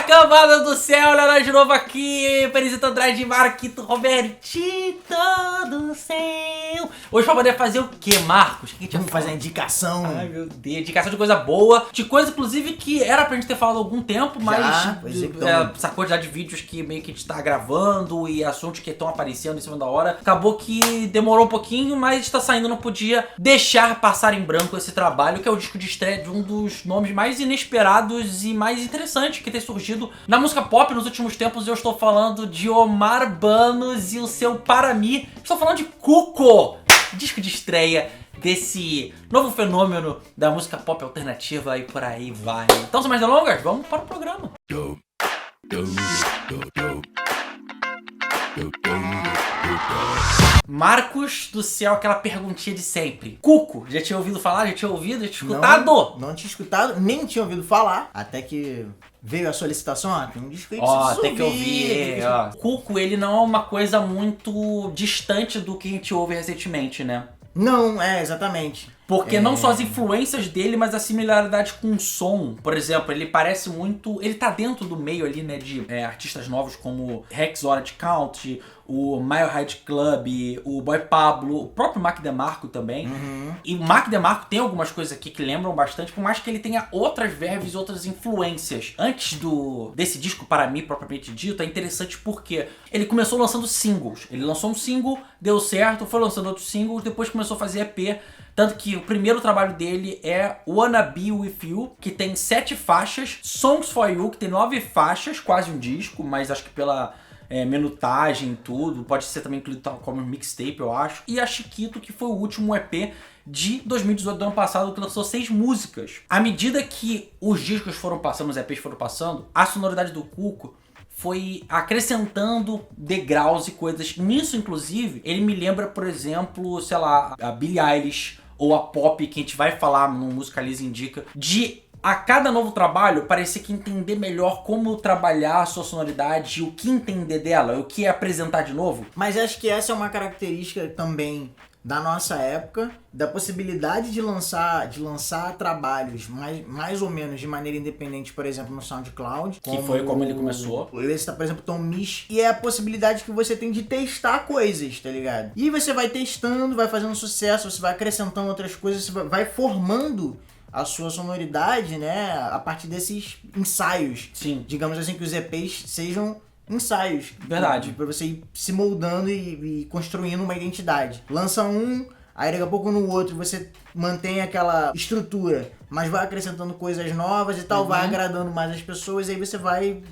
Cambada do céu, Leonardo de novo aqui, Perizito Andrade, Marquito, Robertito do céu. Hoje pra poder fazer o que, Marcos? Que Vamos fazer a indicação. Ai, meu Deus, indicação de coisa boa. De coisa, inclusive, que era pra gente ter falado há algum tempo, mas essa quantidade de vídeos que meio que a gente tá gravando e assuntos que estão aparecendo em cima da hora, acabou que demorou um pouquinho, mas tá saindo, não podia deixar passar em branco esse trabalho, que é o disco de estreia de um dos nomes mais inesperados e mais interessantes que tem surgido na música pop nos últimos tempos. Eu estou falando de Omar Banos e o seu Para Mí. Estou falando de Cuco, disco de estreia desse novo fenômeno da música pop alternativa e por aí vai. Então, sem mais delongas, vamos para o programa. Marcos do céu, aquela perguntinha de sempre. Cuco, já tinha ouvido falar? Já tinha ouvido? Já tinha escutado? Não tinha escutado, nem tinha ouvido falar. Até que veio a solicitação, tem um disco aí que tem que ouvir. Cuco, ele não é uma coisa muito distante do que a gente ouve recentemente, né? Não, exatamente. Porque não só as influências dele, mas a similaridade com o som. Por exemplo, ele parece muito... Ele tá dentro do meio ali, né, de artistas novos como Rex Orange County, o Mile High Club, o Boy Pablo, o próprio Mac DeMarco também. Uhum. E o Mac DeMarco tem algumas coisas aqui que lembram bastante, por mais que ele tenha outras verbas e outras influências. Antes desse disco Para Mí, propriamente dito, é interessante porque ele começou lançando singles. Ele lançou um single, deu certo, foi lançando outros singles, depois começou a fazer EP. Tanto que o primeiro trabalho dele é Wanna Be With You, que tem 7 faixas. Songs For You, que tem 9 faixas, quase um disco, mas acho que pela minutagem e tudo, pode ser também incluído como mixtape, eu acho. E a Chiquito, que foi o último EP de 2018, do ano passado, que lançou 6 músicas. À medida que os discos foram passando, os EPs foram passando, a sonoridade do Cuco foi acrescentando degraus e coisas. Nisso, inclusive, ele me lembra, por exemplo, sei lá, a Billie Eilish ou a Pop, que a gente vai falar no Musicalize Indica, de a cada novo trabalho parecer que entender melhor como trabalhar a sua sonoridade, o que entender dela, o que apresentar de novo. Mas acho que essa é uma característica também da nossa época, da possibilidade de lançar trabalhos mais ou menos de maneira independente, por exemplo, no SoundCloud. Que foi como ele começou. Esse tá, por exemplo, Tom Misch. E é a possibilidade que você tem de testar coisas, tá ligado? E você vai testando, vai fazendo sucesso, você vai acrescentando outras coisas, você vai formando a sua sonoridade, né, a partir desses ensaios. Sim. Digamos assim, que os EPs sejam ensaios. Verdade. Pra você ir se moldando e construindo uma identidade. Lança um, aí daqui a pouco no outro você mantém aquela estrutura, mas vai acrescentando coisas novas e tal, vai agradando mais as pessoas, e aí você vai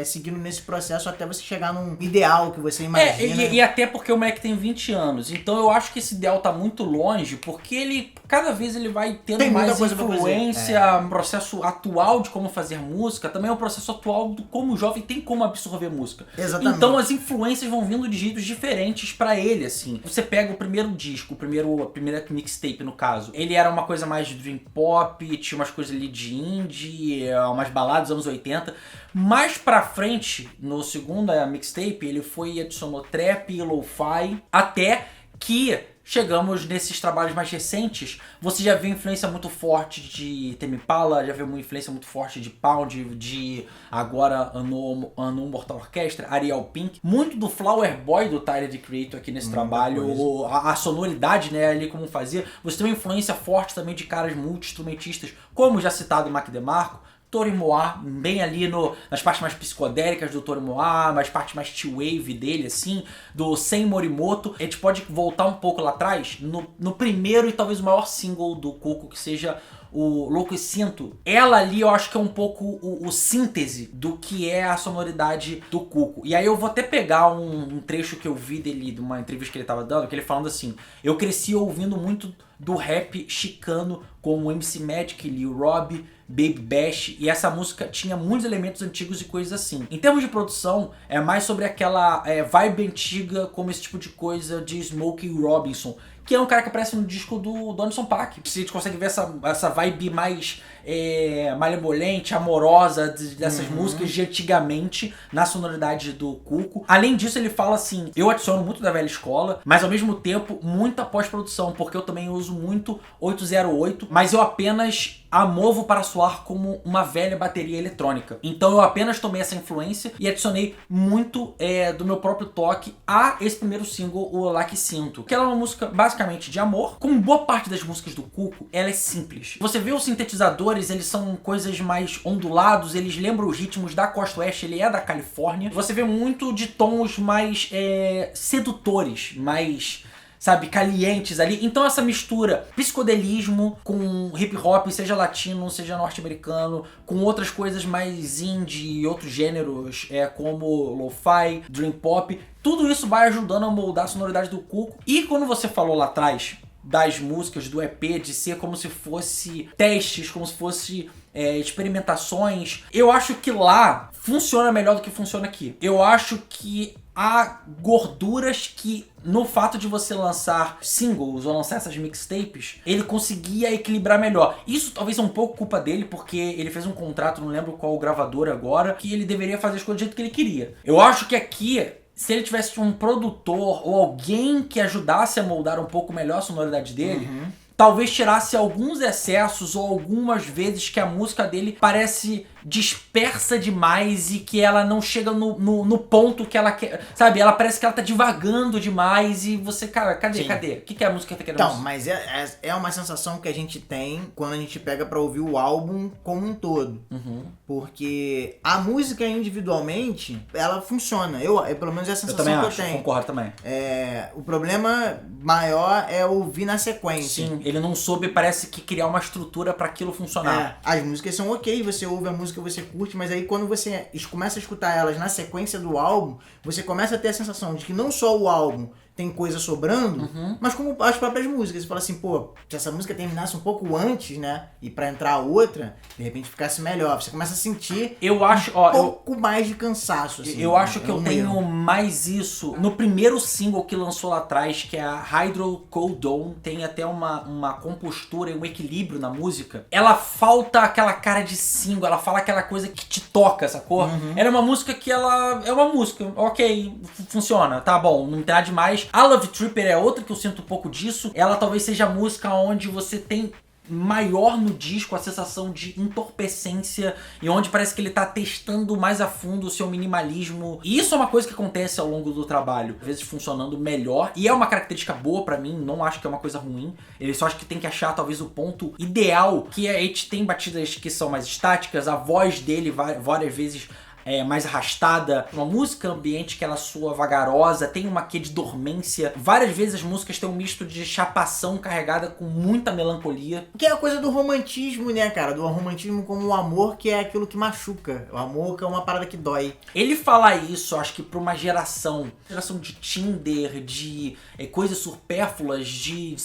seguindo nesse processo até você chegar num ideal que você imagina. E até porque o moleque tem 20 anos, então eu acho que esse ideal tá muito longe, porque cada vez ele vai tendo mais influência, um processo atual de como fazer música, também é um processo atual do como o jovem tem como absorver música. Exatamente. Então as influências vão vindo de jeitos diferentes pra ele, assim. Você pega o primeiro disco, a primeira mixtape no caso, ele era uma coisa mais de dream pop, tinha umas coisas ali de indie, umas baladas dos anos 80. Mais pra frente, no segunda mixtape, ele foi e adicionou trap e lo-fi, até que chegamos nesses trabalhos mais recentes. Você já viu influência muito forte de Tame Impala, já viu uma influência muito forte de Pound, de agora Unknown Mortal Orchestra, Ariel Pink. Muito do Flower Boy do Tyler, the Creator, aqui nesse trabalho. A sonoridade, né, ali como fazia. Você tem uma influência forte também de caras multi-instrumentistas, como já citado Mac DeMarco, Toro Moa, bem ali nas partes mais psicodélicas do Toro Moa, nas partes mais T-Wave dele, assim, do Sen Morimoto. A gente pode voltar um pouco lá atrás, no primeiro e talvez o maior single do Cuco, que seja o Louco e Sinto. Ela ali eu acho que é um pouco o síntese do que é a sonoridade do Cuco. E aí eu vou até pegar um trecho que eu vi dele, de uma entrevista que ele tava dando, que ele falando assim: eu cresci ouvindo muito do rap chicano com o MC Magic, Lil Rob, Baby Bash, e essa música tinha muitos elementos antigos e coisas assim. Em termos de produção, é mais sobre aquela vibe antiga, como esse tipo de coisa de Smokey Robinson, que é um cara que aparece no disco do Anderson .Paak. A gente consegue ver essa vibe mais malemolente, amorosa dessas músicas de antigamente na sonoridade do Cuco. Além disso, ele fala assim: eu adiciono muito da velha escola, mas ao mesmo tempo muita pós-produção, porque eu também uso muito 808, mas eu apenas a movo para soar como uma velha bateria eletrônica. Então eu apenas tomei essa influência e adicionei muito do meu próprio toque a esse primeiro single, o Lá Que Sinto. Que ela é uma música basicamente de amor. Como boa parte das músicas do Cuco, ela é simples. Você vê os sintetizadores, eles são coisas mais ondulados, eles lembram os ritmos da Costa Oeste, ele é da Califórnia. Você vê muito de tons mais sedutores, mais, sabe, calientes ali. Então essa mistura psicodelismo com hip hop, seja latino, seja norte-americano, com outras coisas mais indie e outros gêneros, como lo-fi, dream pop, tudo isso vai ajudando a moldar a sonoridade do Cuco. E quando você falou lá atrás das músicas do EP de ser como se fosse testes, como se fosse experimentações, eu acho que lá funciona melhor do que funciona aqui. Eu acho que há gorduras que, no fato de você lançar singles ou lançar essas mixtapes, ele conseguia equilibrar melhor. Isso talvez é um pouco culpa dele, porque ele fez um contrato, não lembro qual gravador agora, que ele deveria fazer as coisas do jeito que ele queria. Eu acho que aqui, se ele tivesse um produtor ou alguém que ajudasse a moldar um pouco melhor a sonoridade dele, talvez tirasse alguns excessos ou algumas vezes que a música dele parece dispersa demais e que ela não chega no ponto que ela quer, sabe? Ela parece que ela tá divagando demais e você, cara, cadê? O que é a música que tá querendo Então, mas é uma sensação que a gente tem quando a gente pega pra ouvir o álbum como um todo. Porque a música individualmente, ela funciona. Pelo menos é a sensação também que acho, eu tenho. concordo também. O problema maior é ouvir na sequência. Sim, ele não soube, parece que criar uma estrutura pra aquilo funcionar. As músicas são ok, você ouve a música, você curte, mas aí quando você começa a escutar elas na sequência do álbum, você começa a ter a sensação de que não só o álbum tem coisa sobrando, mas como as próprias músicas. Você fala assim, pô, se essa música terminasse um pouco antes, né, e pra entrar a outra, de repente ficasse melhor. Você começa a sentir um pouco mais de cansaço, assim. Eu acho que eu tenho mais isso no primeiro single que lançou lá atrás, que é a Hydrocodone. Tem até uma compostura e um equilíbrio na música. Ela falta aquela cara de single, ela fala aquela coisa que te toca, sacou? Ela é uma música que ela é uma música, ok, funciona, tá bom, não tem nada demais. A Love Tripper é outra que eu sinto um pouco disso. Ela talvez seja a música onde você tem maior no disco a sensação de entorpecência e onde parece que ele tá testando mais a fundo o seu minimalismo. E isso é uma coisa que acontece ao longo do trabalho, às vezes funcionando melhor, e é uma característica boa pra mim, não acho que é uma coisa ruim. Ele só acho que tem que achar talvez o ponto ideal, que a gente tem batidas que são mais estáticas, a voz dele várias vezes mais arrastada, uma música ambiente que ela soa vagarosa, tem uma quê de dormência. Várias vezes as músicas têm um misto de chapação carregada com muita melancolia. Que é a coisa do romantismo, né, cara? Do romantismo como o amor, que é aquilo que machuca. O amor que é uma parada que dói. Ele fala isso, acho que pra uma geração de Tinder, de coisas supérfluas, de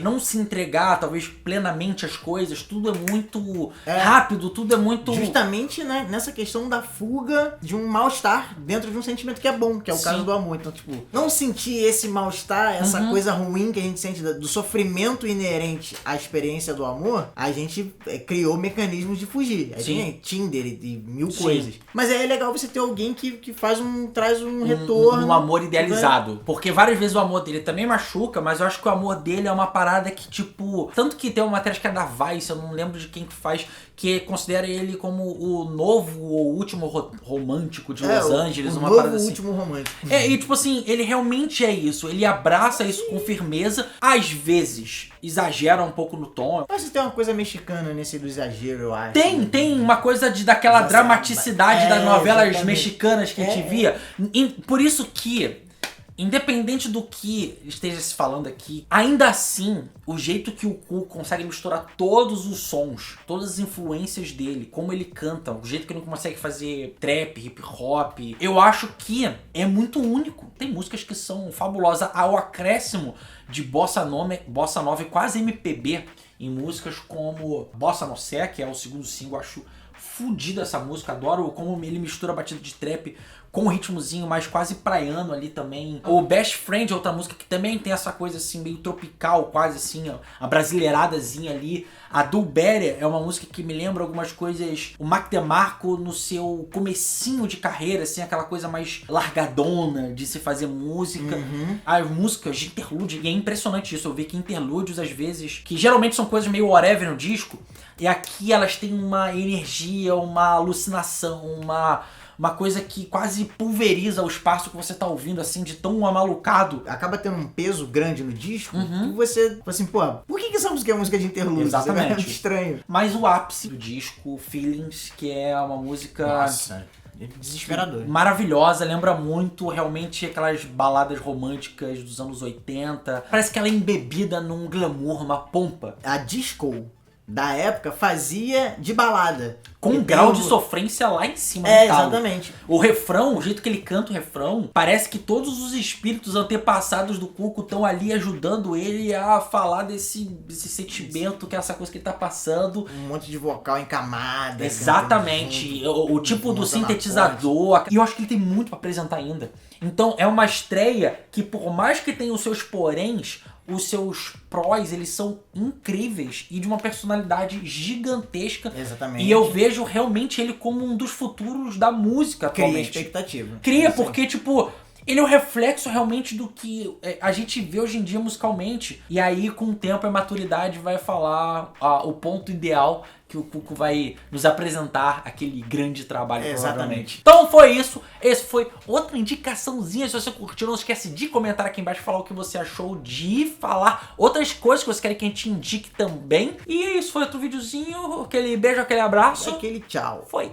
não se entregar, talvez, plenamente às coisas. Tudo é muito rápido, tudo é muito... Justamente, né, nessa questão da fuga de um mal-estar dentro de um sentimento que é bom, que é o caso do amor. Então, tipo, não sentir esse mal-estar, essa coisa ruim que a gente sente do sofrimento inerente à experiência do amor, a gente criou mecanismos de fugir. Aí tem Tinder e mil coisas. Mas é legal você ter alguém que traz um retorno. Um amor idealizado. Porque várias vezes o amor dele também machuca, mas eu acho que o amor dele é uma parada que, tipo... Tanto que tem uma matéria que é da Vice, eu não lembro de quem que faz, que considera ele como o novo ou último romântico de Los Angeles, uma parada assim. O último romântico. E tipo assim, ele realmente é isso. Ele abraça isso com firmeza. Às vezes, exagera um pouco no tom. Mas tem uma coisa mexicana nesse do exagero, eu acho. Tem uma coisa daquela dramaticidade das novelas mexicanas que a gente via. Por isso que... Independente do que esteja se falando aqui, ainda assim, o jeito que o Cu consegue misturar todos os sons, todas as influências dele, como ele canta, o jeito que ele consegue fazer trap, hip hop, eu acho que é muito único. Tem músicas que são fabulosas. Ao acréscimo de bossa nova e quase MPB em músicas como Bossa No Sé, que é o segundo single, acho fudida essa música, adoro como ele mistura a batida de trap com um ritmozinho mais quase praiano ali também. O Best Friend é outra música que também tem essa coisa assim meio tropical, quase assim, ó, a brasileiradazinha ali. A Do Better é uma música que me lembra algumas coisas, o Mac DeMarco no seu comecinho de carreira, assim, aquela coisa mais largadona de se fazer música. As músicas de interlúdio, e é impressionante isso, eu ver que interlúdios às vezes, que geralmente são coisas meio whatever no disco, E aqui elas têm uma energia, uma alucinação, uma coisa que quase pulveriza o espaço que você tá ouvindo, assim, de tão amalucado. Acaba tendo um peso grande no disco, que você, assim, pô, por que essa música é música de interlúdio? Exatamente. É muito estranho. Mas o ápice do disco, Feelings, que é uma música... Nossa, desesperador. Maravilhosa, lembra muito realmente aquelas baladas românticas dos anos 80. Parece que ela é embebida num glamour, uma pompa. A disco da época fazia de balada. Com um grau de sofrência lá em cima. É, exatamente. O refrão, o jeito que ele canta o refrão, parece que todos os espíritos antepassados do Cuco estão ali ajudando ele a falar desse sentimento, que é essa coisa que ele tá passando. Um monte de vocal em camada. Exatamente. O tipo do sintetizador. E eu acho que ele tem muito pra apresentar ainda. Então é uma estreia que, por mais que tenha os seus poréns, os seus prós, eles são incríveis e de uma personalidade gigantesca. Exatamente. E eu vejo realmente ele como um dos futuros da música atualmente. Cria expectativa. Cria, porque, tipo, ele é o reflexo realmente do que a gente vê hoje em dia musicalmente. E aí, com o tempo, a maturidade vai falar o ponto ideal que o Cuco vai nos apresentar aquele grande trabalho, provavelmente. Então foi isso. Esse foi outra indicaçãozinha. Se você curtiu, não esquece de comentar aqui embaixo, falar o que você achou, de falar outras coisas que você quer que a gente indique também. E isso foi outro videozinho. Aquele beijo, aquele abraço. Aquele tchau. Foi.